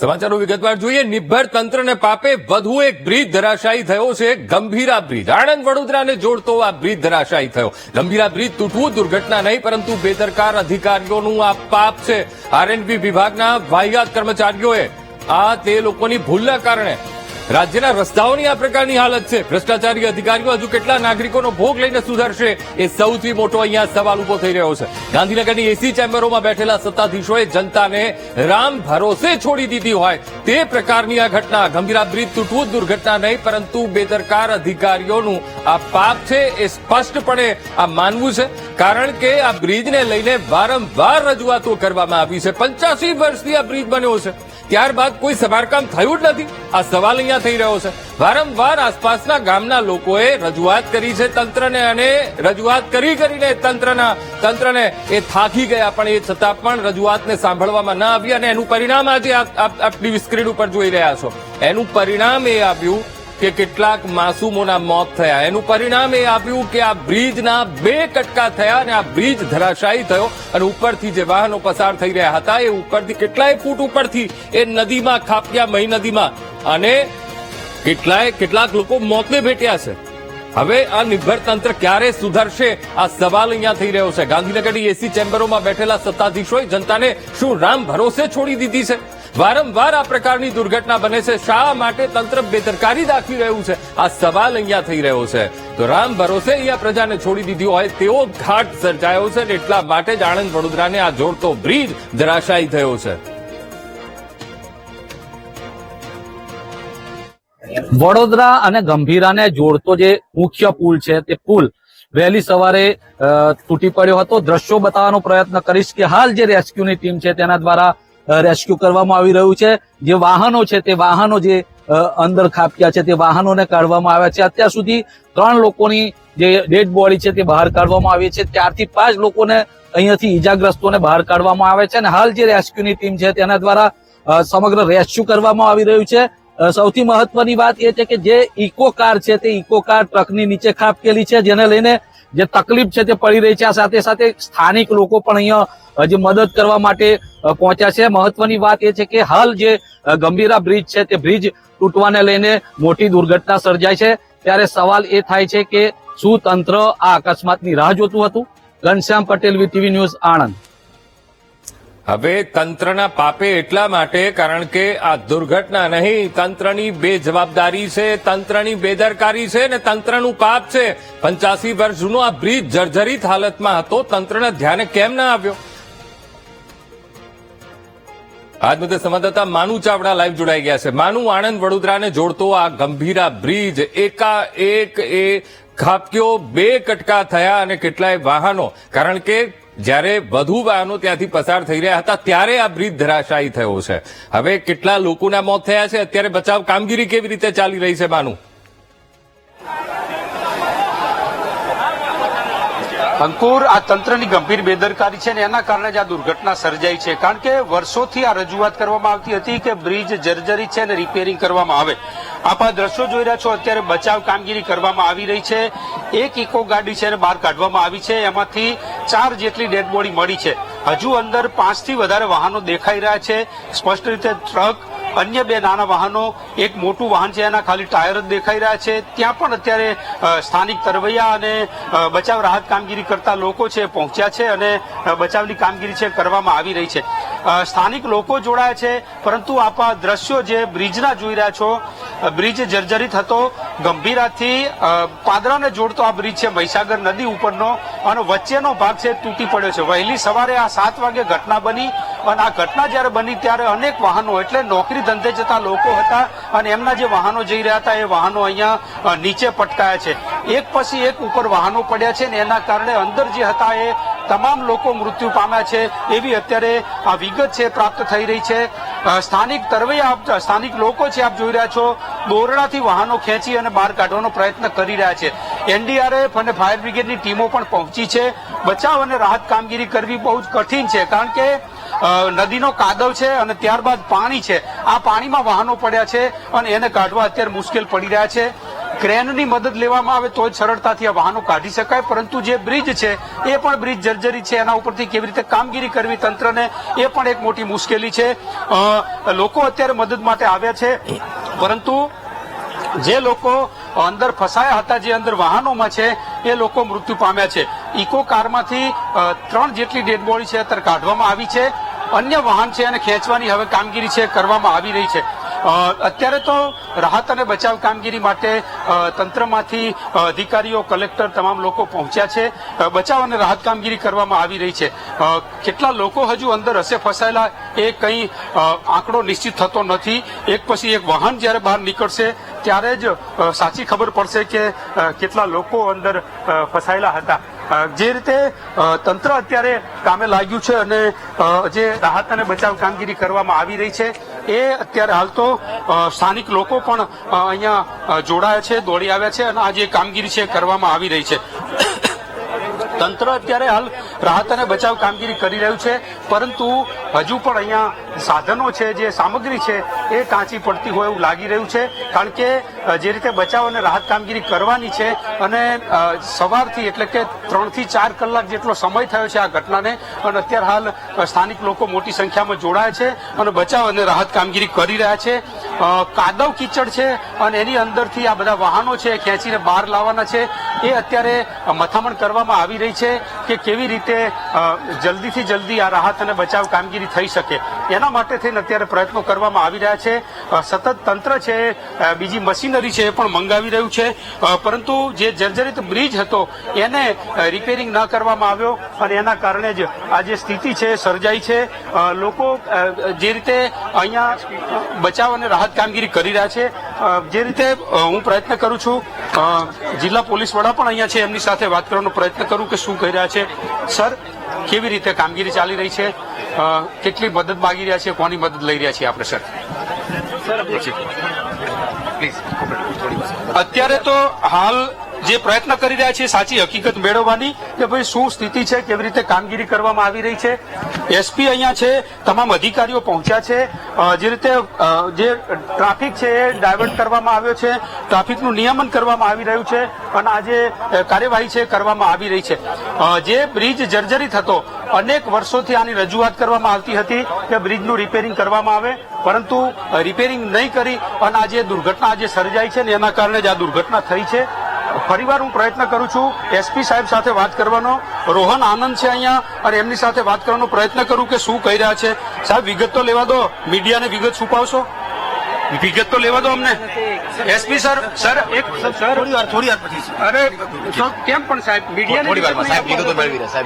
સમાચારો વિગતવાર જોઈએ. નિર્ભર તંત્રને પાપે વધુ એક બ્રિજ ધરાશાયી થયો છે. ગંભીરા બ્રિજ આણંદ વડોદરાને જોડતો આ બ્રિજ ધરાશાયી થયો. ગંભીરા બ્રિજ તૂટવું દુર્ઘટના નહીં, પરંતુ બેદરકાર અધિકારીઓનું આ પાપ છે. આરએનબી વિભાગના વાહિયાત કર્મચારીઓએ તે લોકોની ભૂલના કારણે રાજ્યના રસ્તાઓની આ પ્રકારની હાલત છે. ભ્રષ્ટાચારી અધિકારીઓ હજુ કેટલા નાગરિકોનો ભોગ લઈને સુધરશે, એ સૌથી મોટો અહીંયા સવાલ ઉભો થઈ રહ્યો છે. ગાંધીનગરની એસી ચેમ્બરોમાં બેઠેલા સત્તાધીશોએ જનતાને રામ ભરોસે છોડી દીધી હોય તે પ્રકારની આ ઘટના. ગંભીરા બ્રિજ તૂટવું દુર્ઘટના નહીં, પરંતુ બેદરકાર અધિકારીઓનું આ પાપ છે, એ સ્પષ્ટપણે આ માનવું છે. કારણ કે આ બ્રિજને લઈને વારંવાર રજૂઆતો કરવામાં આવી છે. 85 વર્ષથી આ બ્રિજ બન્યો છે, ત્યારબાદ કોઈ સમારકામ થયું જ નથી. આ સવાલ અહીંયા થઈ રહ્યો છે. વારંવાર આસપાસના ગામના લોકોએ રજૂઆત કરી છે તંત્રને, અને રજૂઆત કરીને તંત્રને એ થાકી ગયા, પણ એ છતાં પણ રજૂઆતને સાંભળવામાં ન આવી. અને એનું પરિણામ આજે આપ ટીવી સ્ક્રીન ઉપર જોઈ રહ્યા છો. એનું પરિણામ એ આવ્યું કે કેટલાક માસૂમોના મોત થયા. એનું પરિણામ એ આવ્યું કે આ બ્રિજના 2 કટકા થયા અને આ બ્રિજ ધરાશાયી થયો. અને ઉપરથી જે વાહનો પસાર થઈ રહ્યા હતા એ ઉપરથી કેટલાય ફૂટ ઉપરથી એ નદીમાં ખાબક્યા, મહી નદીમાં, અને કેટલાક લોકો મોતને ભેટ્યા છે. હવે આ નિર્ભર તંત્ર ક્યારે સુધરશે, આ સવાલ અહીંયા થઈ રહ્યો છે. ગાંધીનગરની એસી ચેમ્બરોમાં બેઠેલા સત્તાધીશોએ જનતાને શું રામ ભરોસે છોડી દીધી છે? વારંવાર આ પ્રકારની દુર્ઘટના બને છે. શા માટે તંત્ર બેદરકારી દાખવી રહ્યું છે? આ સવાલ અહીંયા થઈ રહ્યો છે. તો રામ ભરોસે અહીંયા પ્રજાને છોડી દીધી હોય તેવો ઘાટ સર્જાયો છે, અને એટલા માટે જ આણંદ વડોદરાને આ જોડતો બ્રિજ ધરાશાયી થયો છે. વડોદરા અને ગંભીરાને જોડતો જે મુખ્ય પુલ છે તે પુલ વહેલી સવારે તૂટી પડ્યો હતો. દ્રશ્યો બતાવવાનો પ્રયત્ન કરીશ કે હાલ જે રેસ્ક્યુની ટીમ છે તેના દ્વારા રેસ્ક્યુ કરવામાં આવી રહ્યું છે. જે વાહનો છે તે વાહનો જે અંદર ખાબક્યા છે તે વાહનોને કાઢવામાં આવ્યા છે. અત્યાર સુધી 3 લોકોની જે ડેડ બોડી છે તે બહાર કાઢવામાં આવી છે. 4 થી 5 લોકોને અહીંયાથી ઈજાગ્રસ્તોને બહાર કાઢવામાં આવે છે. અને હાલ જે રેસ્ક્યુની ટીમ છે તેના દ્વારા સમગ્ર રેસ્ક્યુ કરવામાં આવી રહ્યું છે. સૌથી મહત્વની વાત એ છે કે જે ઇકો કાર છે તે ઇકો કાર ટ્રકની નીચે ખાબકેલી છે, જેને લઈને જે તકલીફ છે તે પડી રહી છે. આ સાથે સાથે સ્થાનિક લોકો પણ અહીંયા જે મદદ કરવા માટે પહોંચ્યા છે. મહત્વની વાત એ છે કે હાલ જે ગંભીરા બ્રિજ છે તે બ્રિજ તૂટવાને લઈને મોટી દુર્ઘટના સર્જાય છે. ત્યારે સવાલ એ થાય છે કે શું તંત્ર આ અકસ્માતની રાહ જોતું હતું? Ghanshyam Patel, VTV news, Anand. હવે તંત્રના પાપે એટલા માટે કારણ કે આ દુર્ઘટના નહીં, તંત્રની બેજવાબદારી છે, તંત્રની બેદરકારી છે ને તંત્રનું પાપ છે. 85 વર્ષ જૂનો આ બ્રિજ જર્જરિત હાલતમાં હતો. તંત્રના ધ્યાને કેમ ના આવ્યો? આજ મુદ્દે સંવાદદાતા માનુ ચાવડા લાઈવ જોડાઈ ગયા છે. માનુ, આણંદ વડોદરાને જોડતો આ ગંભીરા બ્રિજ એકાએક એ ખાબક્યો, 2 કટકા થયા અને કેટલાય વાહનો, કારણ કે જ્યારે વધુ વાહનો ત્યાંથી પસાર થઈ રહ્યા હતા ત્યારે આ બ્રિજ ધરાશાયી થયો છે. હવે કેટલા લોકોના મોત થયા છે, અત્યારે બચાવ કામગીરી કેવી રીતે ચાલી રહી છે? માનું અંકુર, આ તંત્રની ગંભીર બેદરકારી છે ને એના કારણે જ આ દુર્ઘટના સર્જાઈ છે. કારણ કે વર્ષોથી આ રજૂઆત કરવામાં આવતી હતી કે બ્રિજ જર્જરિત છે અને રિપેરિંગ કરવામાં આવે. આપ આ દ્રશ્યો જોઈ રહ્યા છો, અત્યારે બચાવ કામગીરી કરવામાં આવી રહી છે. એક ઇકો ગાડી છે અને બહાર કાઢવામાં આવી છે. એમાંથી 4 જેટલી ડેડ બોડી મળી છે. હજુ અંદર 5 થી વધારે વાહનો દેખાઈ રહ્યા છે. સ્પષ્ટ રીતે ટ્રક, અન્ય 2 નાના વાહનો, એક મોટું વાહન છે એના ખાલી ટાયર જ દેખાઈ રહ્યા છે. ત્યાં પણ અત્યારે સ્થાનિક તરવૈયા અને બચાવ રાહત કામગીરી કરતા લોકો છે પહોંચ્યા છે અને બચાવની કામગીરી છે કરવામાં આવી રહી છે. સ્થાનિક લોકો જોડાયા છે. પરંતુ આપ આ દ્રશ્યો જે બ્રિજના જોઈ રહ્યા છો, બ્રિજ જર્જરિત હતો. ગંભીરાથી પાદરાને જોડતો આ બ્રિજ છે મહીસાગર નદી ઉપરનો, અને વચ્ચેનો ભાગ છે તૂટી પડ્યો છે. વહેલી સવારે આ 7 વાગે ઘટના બની, અને આ ઘટના જયારે બની ત્યારે અનેક વાહનો, એટલે નોકરી ધંધે જતા લોકો હતા અને એમના જે વાહનો જઈ રહ્યા હતા એ વાહનો અહીંયા નીચે પટકાયા છે. એક પછી એક ઉપર વાહનો પડ્યા છે, ને એના કારણે અંદર જે હતા એ તમામ લોકો મૃત્યુ પામ્યા છે. એવી અત્યારે આ વિગત છે પ્રાપ્ત થઈ રહી છે. સ્થાનિક તરવૈયા, સ્થાનિક લોકો છે આપ જોઈ રહ્યા છો, દોરડાથી વાહનો ખેંચી અને બહાર કાઢવાનો પ્રયત્ન કરી રહ્યા છે. એનડીઆરએફ અને ફાયર બ્રિગેડની ટીમો પણ પહોંચી છે. બચાવ અને રાહત કામગીરી કરવી બહુ જ કઠિન છે, કારણ કે નદીનો કાદવ છે અને ત્યારબાદ પાણી છે. આ પાણીમાં વાહનો પડ્યા છે અને એને કાઢવા અત્યારે મુશ્કેલ પડી રહ્યા છે. ક્રેનની મદદ લેવામાં આવે તો જ સરળતાથી આ વાહનો કાઢી શકાય, પરંતુ જે બ્રિજ છે એ પણ બ્રિજ જર્જરિત છે, એના ઉપરથી કેવી રીતે કામગીરી કરવી તંત્રને એ પણ એક મોટી મુશ્કેલી છે. લોકો અત્યારે મદદ માટે આવ્યા છે, પરંતુ જે લોકો અંદર ફસાયા હતા, જે અંદર વાહનોમાં છે, એ લોકો મૃત્યુ પામ્યા છે. ઇકો કારમાંથી 3 જેટલી ડેડ બોડી છે અત્યારે કાઢવામાં આવી છે. અન્ય વાહન છે અને ખેંચવાની હવે કામગીરી છે કરવામાં આવી રહી છે. અત્યારે તો રાહત અને બચાવ કામગીરી માટે તંત્રમાંથી અધિકારીઓ, કલેક્ટર, તમામ લોકો પહોંચ્યા છે. બચાવ અને રાહત કામગીરી કરવામાં આવી રહી છે. કેટલા લોકો હજુ અંદર હશે ફસાયેલા એ કંઈ આંકડો નિશ્ચિત થતો નથી. એક પછી એક વાહન જ્યારે બહાર નીકળશે ત્યારે જ સાચી ખબર પડશે કે કેટલા લોકો અંદર ફસાયેલા હતા. જે રીતે તંત્ર અત્યારે કામે લાગ્યું છે અને જે રાહત અને બચાવ કામગીરી કરવામાં આવી રહી છે એ અત્યારે હાલ તો સ્થાનિક લોકો પણ અહીંયા જોડાયા છે, દોડી આવ્યા છે અને આ જે કામગીરી છે કરવામાં આવી રહી છે. તંત્ર અત્યારે હાલ રાહત અને બચાવ કામગીરી કરી રહ્યું છે, પરંતુ હજુ પણ અહીંયા સાધનો છે, જે સામગ્રી છે એ કાચી પડતી હોય એવું લાગી રહ્યું છે. કારણ કે જે રીતે બચાવ અને રાહત કામગીરી કરવાની છે અને સવારથી એટલે કે 3 થી 4 કલાક જેટલો સમય થયો છે આ ઘટનાને, અને અત્યારે હાલ સ્થાનિક લોકો મોટી સંખ્યામાં જોડાયા છે અને બચાવ અને રાહત કામગીરી કરી રહ્યા છે. કાદવ કીચડ છે અને એની અંદરથી આ બધા વાહનો છે ખેંચીને બહાર લાવવાના છે. એ અત્યારે મથામણ કરવામાં આવી રહી છે કે કેવી રીતે જલ્દીથી જલ્દી આ રાહત અને બચાવ કામગીરી થઈ શકે. એના માટે થઈને અત્યારે પ્રયત્નો કરવામાં આવી રહ્યા છે. સતત તંત્ર છે બીજી મશીનરી છે એ પણ મંગાવી રહ્યું છે, પરંતુ જે જર્જરિત બ્રિજ હતો એને રિપેરિંગ ન કરવામાં આવ્યો અને એના કારણે જ આ જે સ્થિતિ છે સર્જાઈ છે. લોકો જે રીતે અહીંયા બચાવ અને રાહત કામગીરી કરી રહ્યા છે, જે રીતે હું પ્રયત્ન કરું છું, જિલ્લા પોલીસ વડા પણ અહીંયા છે, એમની સાથે વાત કરવાનો પ્રયત્ન કરું કે શું કહી રહ્યા છે. સર, કેવી રીતે કામગીરી ચાલી રહી છે, કેટલી મદદ માંગી રહ્યા છે, કોની મદદ લઈ રહ્યા છીએ આપણે? સર, અત્યારે તો હાલ જે પ્રયત્ન કરી રહ્યા છે સાચી હકીકત મેળવવાની કે ભાઈ શું સ્થિતિ છે, કેવી રીતે કામગીરી કરવામાં આવી રહી છે. એસપી અહીંયા છે, તમામ અધિકારીઓ પહોંચ્યા છે. જે રીતે જે ટ્રાફિક છે એ ડાયવર્ટ કરવામાં આવ્યો છે, ટ્રાફિકનું નિયમન કરવામાં આવી રહ્યું છે અને આ જે કાર્યવાહી છે કરવામાં આવી રહી છે. જે બ્રિજ જર્જરિત હતો, અનેક વર્ષોથી આની રજૂઆત કરવામાં આવતી હતી કે બ્રિજનું રિપેરિંગ કરવામાં આવે, પરંતુ રિપેરિંગ નહીં કરી અને આ જે દુર્ઘટના આજે સર્જાઈ છે ને એના કારણે જ આ દુર્ઘટના થઈ છે. ફરીવાર હું પ્રયત્ન કરું છું એસપી સાહેબ સાથે વાત કરવાનો. રોહન આનંદ છે અહીંયા અને એમની સાથે વાત કરવાનો પ્રયત્ન કરું કે શું કહી રહ્યા છે. સાહેબ, વિગત તો લેવા દો, મીડિયાને વિગત છુપાવશો, વિગત તો લેવા દો અમને. એસપી સર, એક થોડી વાર પછી. અરે કેમ પણ સાહેબ, મીડિયાને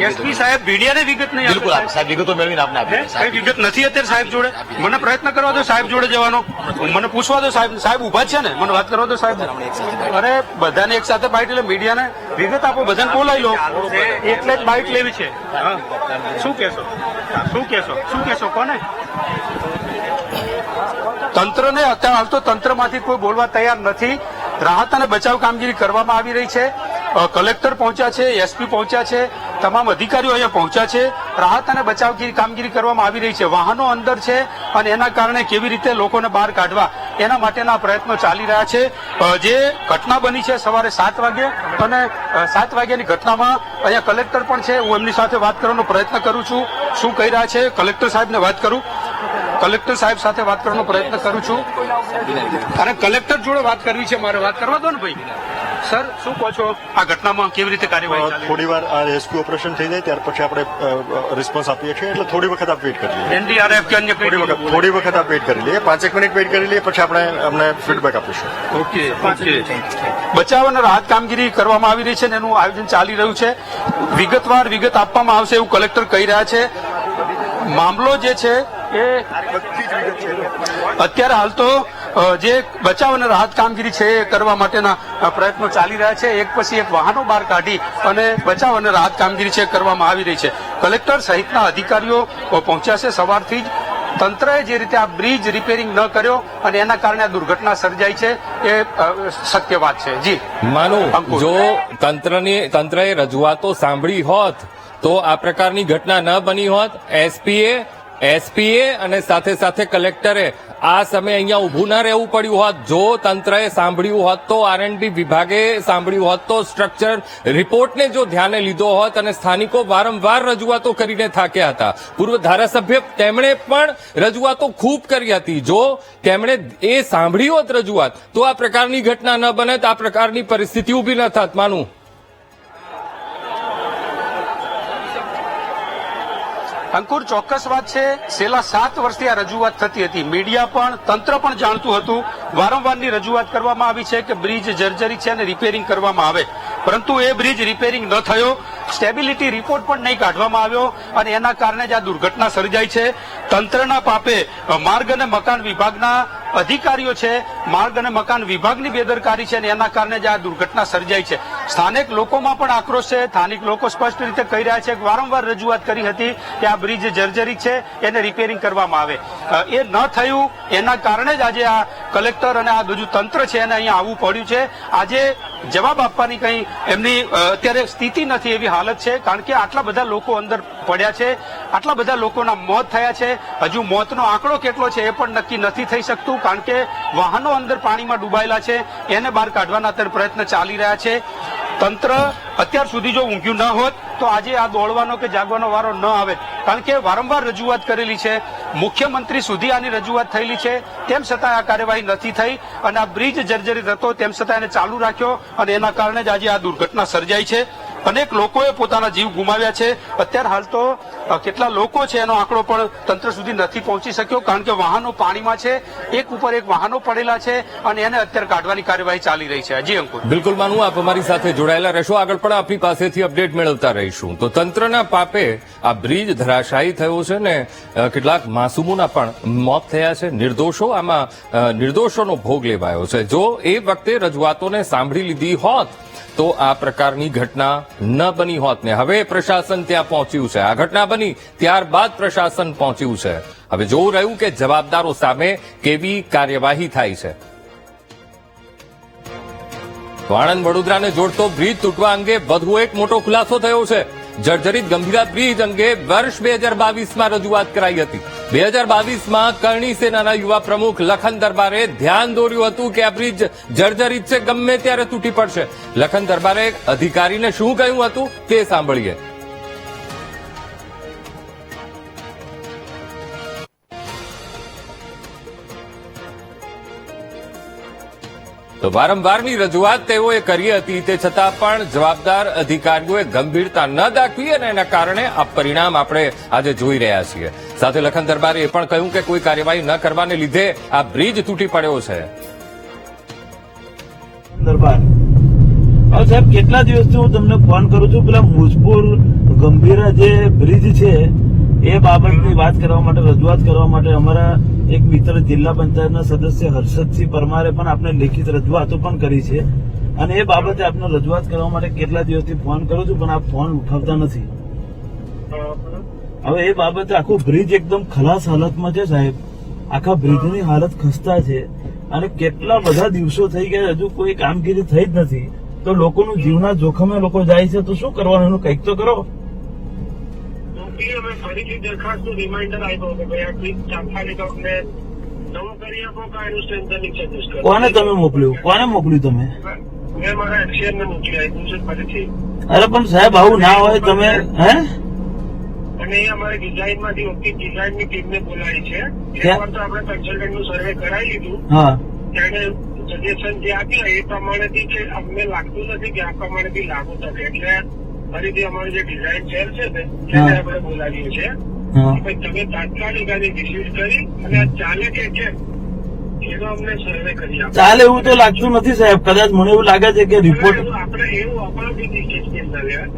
એસપી સાહેબ મીડિયાને વિગત નહીં આપે. સાહેબ વિગતો મેળવીને આપને આપી. કઈ વિગત નથી અત્યારે સાહેબ જોડે. મને પ્રયત્ન કરવા દો સાહેબ જોડે જવાનો, મને પૂછવા દો. સાહેબ સાહેબ ઉભા છે ને, મને વાત કરવા દો સાહેબ. અરે બધાને એક સાથે બાઇટ એટલે મીડિયાને વિગત આપો, બધાને બોલાવી લો, એટલે જ બાઇટ લેવી છે. શું કહેશો, શું કહેશો, શું કહેશો, કોને? તંત્રને અત્યારે હાલ તો તંત્રમાંથી કોઈ બોલવા તૈયાર નથી. રાહત અને બચાવ કામગીરી કરવામાં આવી રહી છે. કલેક્ટર પહોંચ્યા છે, એસપી પહોંચ્યા છે, તમામ અધિકારીઓ અહીંયા પહોંચ્યા છે. રાહત અને બચાવ કામગીરી કરવામાં આવી રહી છે. વાહનો અંદર છે અને એના કારણે કેવી રીતે લોકોને બહાર કાઢવા એના માટેના પ્રયત્નો ચાલી રહ્યા છે. જે ઘટના બની છે સવારે 7 વાગે અને 7 વાગ્યાની ઘટનામાં અહીંયા કલેક્ટર પણ છે. હું એમની સાથે વાત કરવાનો પ્રયત્ન કરું છું. શું કહી રહ્યા છે કલેક્ટર સાહેબને વાત કરું. કલેક્ટર સાહેબ સાથે વાત કરવાનો પ્રયત્ન કરું છું અને કલેક્ટર જોડે વાત કરવી છે મારે. વાત કરવા દો ને ભાઈ. સર, શું કહો છો આ ઘટનામાં કેવી રીતે કાર્યવાહી ચાલી? થોડી વાર આ રેસ્ક્યુ ઓપરેશન થઈ જાય ત્યાર પછી આપણે રિસ્પોન્સ આપીએ છીએ, એટલે થોડી વખત આપ વેઇટ કરી લઈએ. એનડીઆરએફ કે અન્ય થોડી વખત આપ વેઇટ કરી લઈએ, 5 મિનિટ વેઇટ કરી લઈએ, પછી આપણે અમને ફીડબેક આપીશું. ઓકે. બચાવ અને રાહત કામગીરી કરવામાં આવી રહી છે અને એનું આયોજન ચાલી રહ્યું છે. વિગતવાર વિગત આપવામાં આવશે એવું કલેક્ટર કહી રહ્યા છે. મામલો જે છે એ અત્યારે હાલ તો જે બચાવ અને રાહત કામગીરી છે એ કરવા માટેના પ્રયત્નો ચાલી રહ્યા છે. એક પછી એક વાહનો બહાર કાઢી અને બચાવ અને રાહત કામગીરી છે કરવામાં આવી રહી છે. કલેક્ટર સહિતના અધિકારીઓ પહોંચ્યા છે સવારથી જ. તંત્રએ જે રીતે આ બ્રિજ રિપેરિંગ ન કર્યો અને એના કારણે આ દુર્ઘટના સર્જાઈ છે એ સત્ય વાત છે. જી માનું, જો તંત્રએ રજૂઆતો સાંભળી હોત તો આ પ્રકારની ઘટના ન બની હોત. એસપીએ એસપીએ અને સાથે સાથે કલેક્ટરે આ સમયે અહીંયા ઊભું ન રહેવું પડ્યું હોત. જો તંત્રએ સાંભળ્યું હોત તો, આરએનબી વિભાગે સાંભળ્યું હોત તો, સ્ટ્રક્ચર રિપોર્ટને જો ધ્યાને લીધો હોત, અને સ્થાનિકો વારંવાર રજૂઆતો કરીને થાક્યા હતા. પૂર્વ ધારાસભ્ય તેમણે પણ રજૂઆતો ખૂબ કરી હતી. જો તેમણે એ સાંભળી હોત રજૂઆત તો આ પ્રકારની ઘટના ન બને, આ પ્રકારની પરિસ્થિતિ ઊભી ન થાત. માનું અંકુર, ચોક્કસ વાત છે. છેલ્લા 7 વર્ષથી આ રજૂઆત થતી હતી. મીડિયા પણ, તંત્ર પણ જાણતું હતું. વારંવારની રજૂઆત કરવામાં આવી છે કે બ્રિજ જર્જરી છે અને રિપેરિંગ કરવામાં આવે, પરંતુ એ બ્રિજ રિપેરિંગ ન થયો. સ્ટેબિલિટી રિપોર્ટ પણ નહીં કાઢવામાં આવ્યો અને એના કારણે જ આ દુર્ઘટના સર્જાઈ છે. તંત્રના પાપે માર્ગ અને મકાન વિભાગના અધિકારીઓ છે, માર્ગ અને મકાન વિભાગની બેદરકારી છે અને એના કારણે જ આ દુર્ઘટના સર્જાઈ છે. સ્થાનિક લોકોમાં પણ આક્રોશ છે. સ્થાનિક લોકો સ્પષ્ટ રીતે કહી રહ્યા છે કે વારંવાર રજૂઆત કરી હતી કે આ બ્રિજ જર્જરી છે, એને રિપેરિંગ કરવામાં આવે. એ ન થયું, એના કારણે જ આજે આ કલેક્ટર અને આ બીજું તંત્ર છે એને અહીંયા આવવું પડ્યું છે. આજે જવાબ આપવાની કંઈ એમની અત્યારે સ્થિતિ નથી, એવી હાલત છે. કારણ કે આટલા બધા લોકો અંદર પડ્યા છે, આટલા બધા લોકોના મોત થયા છે. હજુ મોતનો આંકડો કેટલો છે એ પણ નક્કી નથી થઈ શકતું, કારણ કે વાહનો અંદર પાણીમાં ડૂબાયેલા છે, એને બહાર કાઢવાના અત્યારે પ્રયત્ન ચાલી રહ્યા છે. તંત્ર અત્યાર સુધી જો ઊંઘ્યું ન હોત તો આજે આ દોડવાનો કે જાગવાનો વારો ન આવે, કારણ કે વારંવાર રજૂઆત કરેલી છે. મુખ્યમંત્રી સુધી આની રજૂઆત થયેલી છે, તેમ છતાં આ કાર્યવાહી નથી થઈ અને આ બ્રિજ જર્જરિત હતો તેમ છતાં એને ચાલુ રાખ્યો અને એના કારણે જ આજે આ દુર્ઘટના સર્જાઈ છે. અનેક લોકોએ પોતાના જીવ ગુમાવ્યા છે. અત્યારે હાલ તો કેટલા લોકો છે એનો આંકડો પણ તંત્ર સુધી નથી પહોંચી શક્યો, કારણ કે વાહનો પાણીમાં છે, એક ઉપર એક વાહનો પડેલા છે અને એને અત્યારે કાઢવાની કાર્યવાહી ચાલી રહી છે. જી અંકુર. બિલકુલ માનું, આપ અમારી સાથે જોડાયેલા રહેશો. આગળ પણ આપની પાસેથી અપડેટ મેળવતા રહીશું. તો તંત્રના પાપે આ બ્રિજ ધરાશાયી થયો છે ને કેટલાક માસૂમોના પણ મોત થયા છે. નિર્દોષો આમાં નિર્દોષોનો ભોગ લેવાયો છે. જો એ વખતે રજૂઆતોને સાંભળી લીધી હોત તો આ પ્રકારની ઘટના ન બની હોત ને. હવે પ્રશાસન ત્યાં પહોંચ્યું છે. આ ઘટના બની ત્યારબાદ પ્રશાસન પહોંચ્યું છે. હવે જોવું રહ્યું કે જવાબદારો સામે કેવી કાર્યવાહી થાય છે. તો આણંદ વડોદરાને જોડતો બ્રિજ તૂટવા અંગે વધુ એક મોટો ખુલાસો થયો છે. જર્જરિત ગંભીરા બ્રિજ અંગે વર્ષ 2022માં રજૂઆત કરાઈ હતી. 2022માં કરણી સેનાના યુવા પ્રમુખ લખન દરબારે ધ્યાન દોર્યું હતું કે આ બ્રિજ જર્જરિત છે, ગમે ત્યારે તૂટી પડશે. લખન દરબારે અધિકારીને શું કહ્યું હતું તે સાંભળીએ. તો વારંવારની રજૂઆત તેઓએ કરી હતી, તે છતાં પણ જવાબદાર અધિકારીઓએ ગંભીરતા ન દાખવી અને એના કારણે આ પરિણામ આપણે આજે જોઈ રહ્યા છીએ. સાથે લખન દરબારે એ પણ કહ્યું કે કોઈ કાર્યવાહી ન કરવાને લીધે આ બ્રિજ તૂટી પડ્યો છે. દરબાર હવે સાહેબ, કેટલા દિવસથી હું તમને ફોન કરું છું, પેલા મુજપુર ગંભીરા જે બ્રિજ છે એ બાબતની વાત કરવા માટે, રજૂઆત કરવા માટે અમારા એક મિત્ર જિલ્લા પંચાયતના સદસ્ય હર્ષદસિંહ પરમારે પણ આપણે લેખિત રજૂઆતો પણ કરી છે અને એ બાબતે આપને રજૂઆત કરવા માટે કેટલા દિવસથી ફોન કરું છું પણ આપ ફોન ઉઠાવતા નથી. હવે એ બાબતે આખું બ્રિજ એકદમ ખલાસ હાલતમાં છે સાહેબ. આખા બ્રિજની હાલત ખસ્તા છે અને કેટલા બધા દિવસો થઈ ગયા, હજુ કોઈ કામગીરી થઈ જ નથી. તો લોકોનું જીવના જોખમે લોકો જાય છે, તો શું કરવાનું, એનું કંઈક તો કરો. અમે ફરીથી દરખાસ્તનું રિમાઇન્ડર આપ્યો કે ભાઈ આ બ્રિજ તાત્કાલિક અમને નવું કરી આપો કે એનું સ્ટ્રેન્થનિંગ સજેસ્ટ કરો. કોને તમે મોકલ્યું? કોને મોકલ્યું તમે? મેં મારા એક્સિયરને મોકલી આપ્યું છે ફરીથી. અરે પણ સાહેબ આવું ના હોય. તમે હે અને એ અમારે ડિઝાઇનમાંથી ઓકે ડિઝાઇનની ટીમને બોલાવી છે. એકવાર તો આપણે કન્સલ્ટન્ટનું સર્વે કરાવી લીધું, હા, તેને સજેશન જે આપ્યા એ પ્રમાણેથી કે અમને લાગતું નથી કે આ પ્રમાણેથી લાગુ થશે, એટલે ફરીથી અમારી જે ડિઝાઇન સેલ છે ને તેને આપણે બોલાવીએ છીએ. તમે તાત્કાલિક આની રિસીવ કરી અને ચાલે કે કેમ એનો અમને સર્વે કરી આપો. ચાલે એવું તો લાગતું નથી સાહેબ. કદાચ મને એવું લાગે છે કે રિપોર્ટ આપણે એવું આપણને સ્ટેટમેન્ટ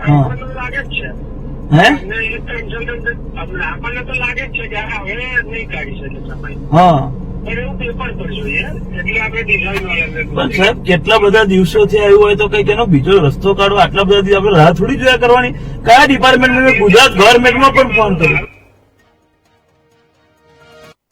આપણને લાગે જ છે હે અને એ કન્સલ્ટન્ટ આપણને તો લાગે જ છે કે હવે નહીં કાઢી શકે સમય, હા. પણ એવું પેપર પર જોઈએ એટલે આપણે ડિઝાઇન વાળાને પણ સાહેબ કેટલા બધા દિવસોથી આવ્યું હોય તો કઈક એનો બીજો રસ્તો કાઢો. આટલા બધા દિવસ આપણે રાહ થોડી જોયા કરવાની. કયા ડિપાર્ટમેન્ટ? ગુજરાત ગવર્મેન્ટમાં પણ ફોન કર્યો.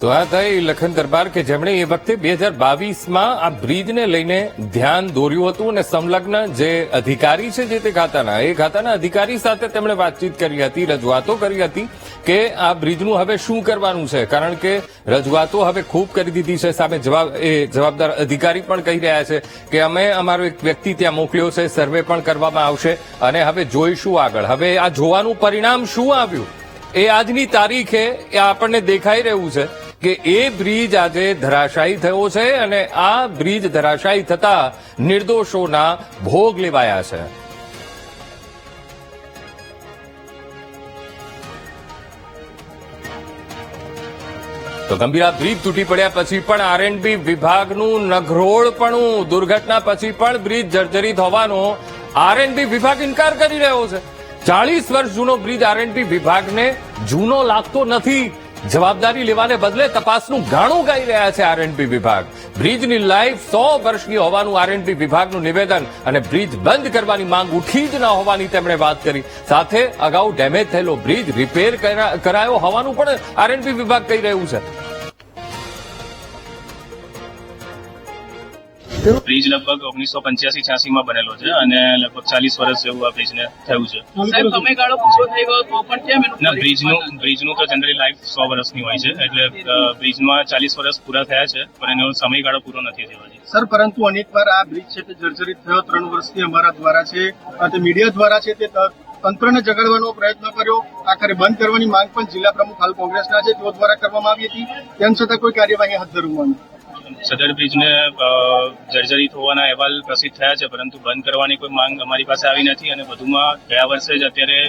તો આ થઈ લખન દરબાર કે જેમણે એ વખતે 2022માં આ બ્રિજને લઈને ધ્યાન દોર્યું હતું અને સંલગ્ન જે અધિકારી છે જે તે ખાતાના અધિકારી સાથે તેમણે વાતચીત કરી હતી, રજૂઆતો કરી હતી કે આ બ્રિજનું હવે શું કરવાનું છે, કારણ કે રજૂઆતો હવે ખૂબ કરી દીધી છે. સામે જવાબદાર અધિકારી પણ કહી રહ્યા છે કે અમે અમારો એક વ્યક્તિ ત્યાં મોકલ્યો છે, સર્વે પણ કરવામાં આવશે અને હવે જોઈશું આગળ. હવે આ જોવાનું પરિણામ શું આવ્યું એ આજની તારીખે એ આપણને દેખાઈ રહ્યું છે કે એ બ્રિજ આજે ધરાશાયી થયો છે અને આ બ્રિજ ધરાશાયી થતા નિર્દોષોના ભોગ લેવાયા છે. તો ગંભીરા બ્રિજ તૂટી પડ્યા પછી પણ આરએન્ડબી વિભાગનું નઘરોળપણું, દુર્ઘટના પછી પણ બ્રિજ જર્જરિત હોવાનો આરએન્ડબી વિભાગ ઇનકાર કરી રહ્યો છે. 40 વર્ષ જૂનો બ્રિજ આરએન્ડબી વિભાગને જૂનો લાગતો નથી. જવાબદારી લેવાને બદલે તપાસનું ગાણું ગાઈ રહ્યા છે આરએન્ડબી વિભાગ. બ્રિજની લાઈફ 100 વર્ષની હોવાનું આરએન્ડબી વિભાગનું નિવેદન અને બ્રિજ બંધ કરવાની માંગ ઉઠી જ ન હોવાની તેમણે વાત કરી. સાથે અગાઉ ડેમેજ થયેલો બ્રિજ રિપેર કરાયો હોવાનું પણ આરએન્ડબી વિભાગ કહી રહ્યું છે. બ્રિજ લગભગ 1985-86 માં બનેલો છે અને લગભગ 40 વર્ષ જેવું આ બ્રિજને થયું છે. સાહેબ સમયગાળો પૂરો થઈ ગયો તો પણ કેમ એનું ના, બ્રિજનું તો જનરલી લાઈફ 100 વર્ષની હોય છે, એટલે બ્રિજમાં 40 વર્ષ પૂરા થયા છે પણ એનો સમયગાળો પૂરો નથી થયો હજી. સર, પરંતુ અનેકવાર આ બ્રિજ છે તે જર્જરિત થયો. 3 વર્ષથી અમારા દ્વારા છે તે મીડિયા દ્વારા છે તે તંત્રને જગાડવાનો પ્રયત્ન કર્યો. આખરે બંધ કરવાની માંગ પણ જિલ્લા પ્રમુખ હાલ કોંગ્રેસના છે તેઓ દ્વારા કરવામાં આવી હતી, તેમ છતાં કોઈ કાર્યવાહી હાથ ધરવામાં સદર બ્રિજને જર્જરિત હોવાના અહેવાલ પ્રસિદ્ધ થયા છે પરંતુ બંધ કરવાની કોઈ માંગ અમારી પાસે આવી નથી. અને વધુમાં ગયા વર્ષે જ અત્યારે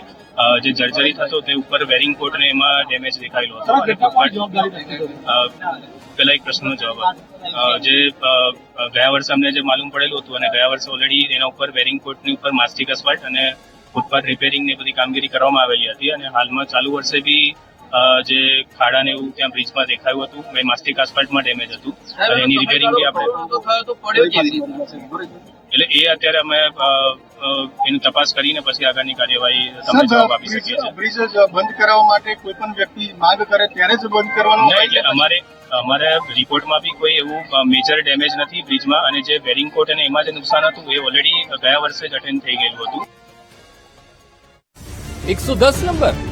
જે જર્જરિત હતો તે ઉપર વેરિંગ કોટ ને એમાં ડેમેજ દેખાયેલો હતો. પેલા એક પ્રશ્નનો જવાબ જે ગયા વર્ષે અમને જે માલુમ પડેલું હતું અને ગયા વર્ષે ઓલરેડી એના ઉપર વેરિંગ કોટની ઉપર માસ્ટિક અસ્ફાલ્ટ અને ફૂટપાથ રિપેરિંગ ની બધી કામગીરી કરવામાં આવેલી હતી અને હાલમાં ચાલુ વર્ષે બી જે ખાડા ને એવું ત્યાં બ્રિજમાં દેખાયું હતું એ માસ્ટિક આસ્ફાલ્ટમાં ડેમેજ હતું અને એની રિપેરિંગ બી આપણે એટલે એ અત્યારે અમે એની તપાસ કરીને પછી આગળની કાર્યવાહી તમને જવાબ આપી શકીએ છીએ. બ્રિજ બંધ કરાવવા માટે કોઈ પણ વ્યક્તિ માંગ કરે ત્યારે જ બંધ કરવાનો એટલે અમારે રિપોર્ટમાં બી કોઈ એવું મેજર ડેમેજ નથી બ્રિજમાં અને જે વેરિંગ કોટ અને એમાં જે નુકસાન હતું એ ઓલરેડી ગયા વર્ષે જ અટેન્ડ થઈ ગયેલું હતું. 110 નંબર